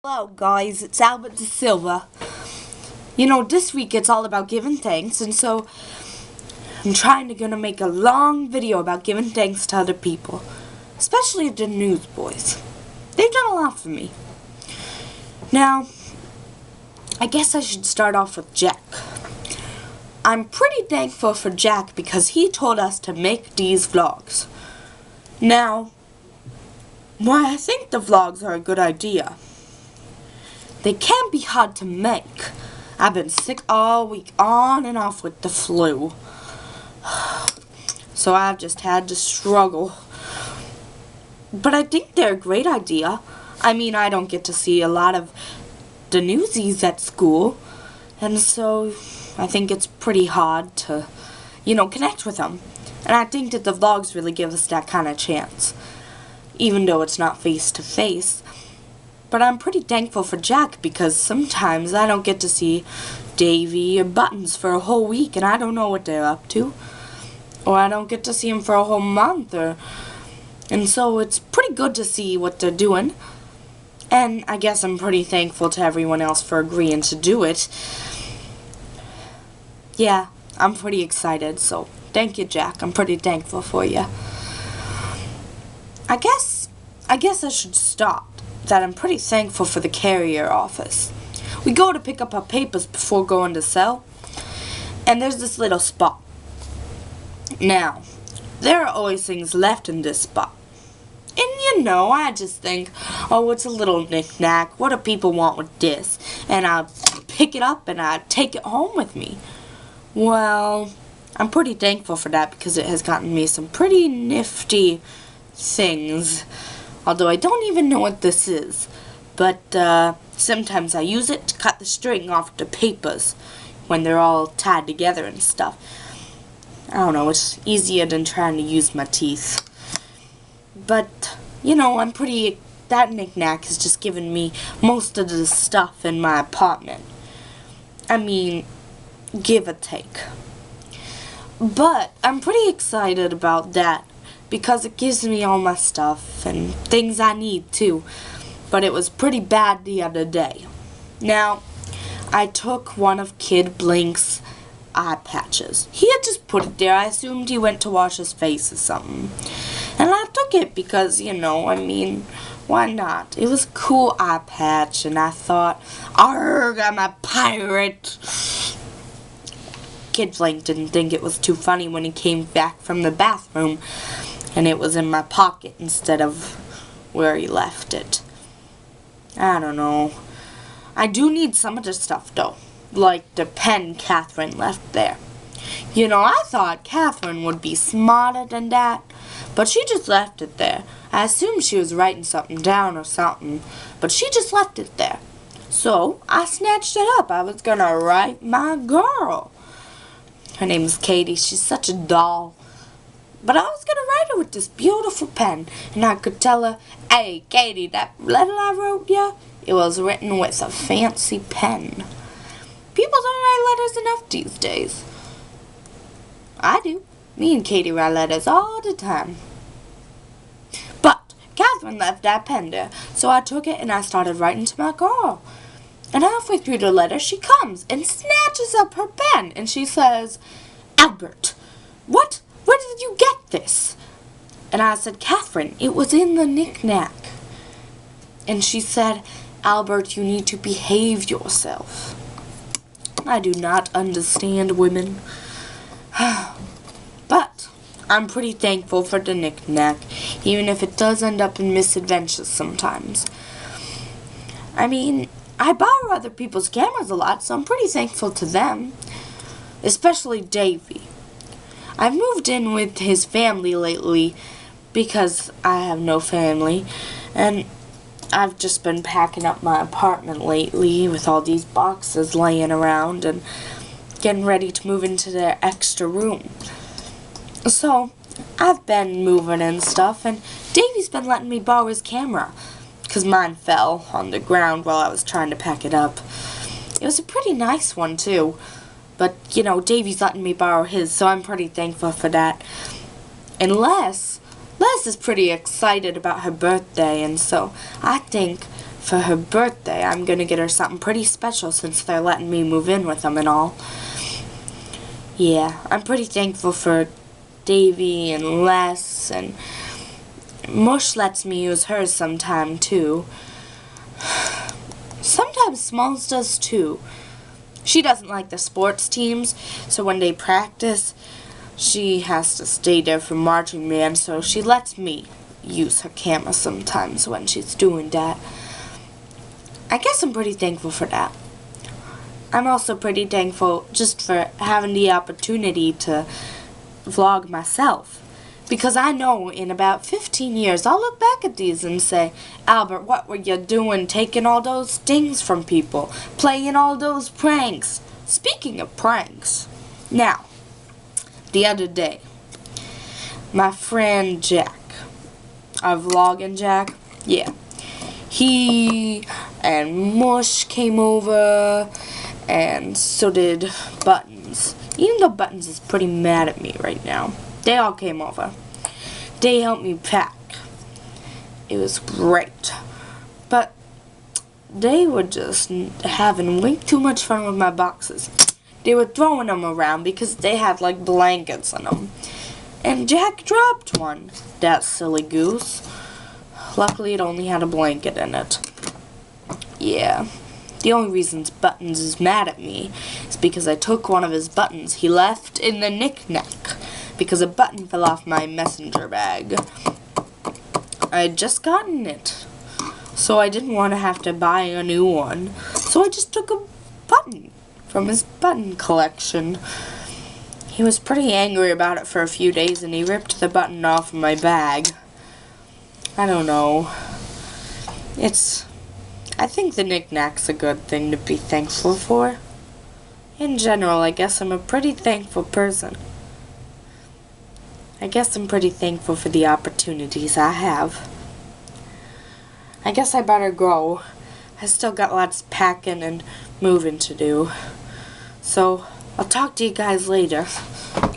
Hello guys, it's Albert De Silva. This week it's all about giving thanks, and so I'm gonna make a long video about giving thanks to other people, especially the newsboys. They've done a lot for me. Now, I guess I should start off with Jack. I'm pretty thankful for Jack because he told us to make these vlogs. Now, I think the vlogs are a good idea. They can be hard to make. I've been sick all week, on and off with the flu. So I've just had to struggle. But I think they're a great idea. I mean, I don't get to see a lot of the newsies at school. And so I think it's pretty hard to, connect with them. And I think that the vlogs really give us that kind of chance. Even though it's not face to face. But I'm pretty thankful for Jack because sometimes I don't get to see Davy or Buttons for a whole week and I don't know what they're up to. Or I don't get to see them for a whole month. And so it's pretty good to see what they're doing. And I guess I'm pretty thankful to everyone else for agreeing to do it. Yeah, I'm pretty excited, so thank you, Jack. I'm pretty thankful for you. I guess I should stop. That I'm pretty thankful for the carrier office. We go to pick up our papers before going to sell, and there's this little spot. Now, there are always things left in this spot. And I just think, oh, it's a little knick-knack. What do people want with this? And I pick it up and I take it home with me. Well, I'm pretty thankful for that because it has gotten me some pretty nifty things. Although I don't even know what this is. But sometimes I use it to cut the string off the papers when they're all tied together and stuff. I don't know, it's easier than trying to use my teeth. But, I'm pretty... That knick-knack has just given me most of the stuff in my apartment. I mean, give or take. But I'm pretty excited about that. Because it gives me all my stuff and things I need too. But it was pretty bad the other day. Now, I took one of Kid Blink's eye patches. He had just put it there. I assumed he went to wash his face or something. And I took it because, why not? It was a cool eye patch and I thought, argh, I'm a pirate. Kid Blink didn't think it was too funny when he came back from the bathroom. And it was in my pocket instead of where he left it. I don't know. I do need some of the stuff though. Like the pen Catherine left there. I thought Catherine would be smarter than that. But she just left it there. I assumed she was writing something down or something. But she just left it there. So I snatched it up. I was gonna write my girl. Her name is Katie. She's such a doll. But I was going to write her with this beautiful pen. And I could tell her, hey, Katie, that letter I wrote you, it was written with a fancy pen. People don't write letters enough these days. I do. Me and Katie write letters all the time. But Catherine left that pen there. So I took it and I started writing to my girl. And halfway through the letter, she comes and snatches up her pen. And she says, Albert, what? Where did you get this? And I said, Catherine, it was in the knick-knack. And she said, Albert, you need to behave yourself. I do not understand women. But I'm pretty thankful for the knick-knack, even if it does end up in misadventures sometimes. I borrow other people's cameras a lot, so I'm pretty thankful to them. Especially Davy. I've moved in with his family lately because I have no family, and I've just been packing up my apartment lately with all these boxes laying around and getting ready to move into their extra room. So, I've been moving and stuff, and Davy's been letting me borrow his camera because mine fell on the ground while I was trying to pack it up. It was a pretty nice one, too. But, Davy's letting me borrow his, so I'm pretty thankful for that. And Les is pretty excited about her birthday, and so I think for her birthday, I'm gonna get her something pretty special since they're letting me move in with them and all. Yeah, I'm pretty thankful for Davy and Les, and Mush lets me use hers sometime too. Sometimes Smalls does too. She doesn't like the sports teams, so when they practice, she has to stay there for marching band, so she lets me use her camera sometimes when she's doing that. I guess I'm pretty thankful for that. I'm also pretty thankful just for having the opportunity to vlog myself. Because I know in about 15 years, I'll look back at these and say, Albert, what were you doing taking all those things from people? Playing all those pranks? Speaking of pranks, now, the other day, my friend Jack, our vlogging Jack, yeah, he and Mush came over, and so did Buttons. Even though Buttons is pretty mad at me right now. They all came over. They helped me pack. It was great. But they were just having way too much fun with my boxes. They were throwing them around because they had like blankets in them. And Jack dropped one. That silly goose. Luckily it only had a blanket in it. Yeah. The only reason Buttons is mad at me is because I took one of his buttons he left in the knick-knack. Because a button fell off my messenger bag. I had just gotten it, so I didn't want to have to buy a new one. So I just took a button from his button collection. He was pretty angry about it for a few days, and he ripped the button off of my bag. I don't know. I think the knick-knack's a good thing to be thankful for. In general, I guess I'm a pretty thankful person. I guess I'm pretty thankful for the opportunities I have. I guess I better go. I still got lots of packing and moving to do. So, I'll talk to you guys later.